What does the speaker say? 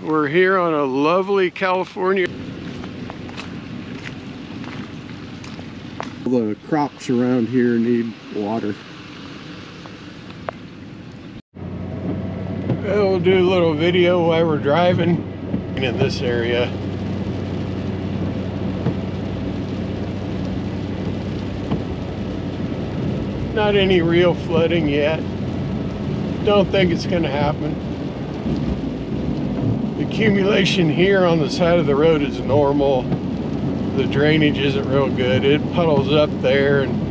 We're here on a lovely California. The crops around here need water. We'll do a little video while we're driving in this area. Not any real flooding yet. Don't think it's going to happen. The accumulation here on the side of the road is normal. The drainage isn't real good. It puddles up there and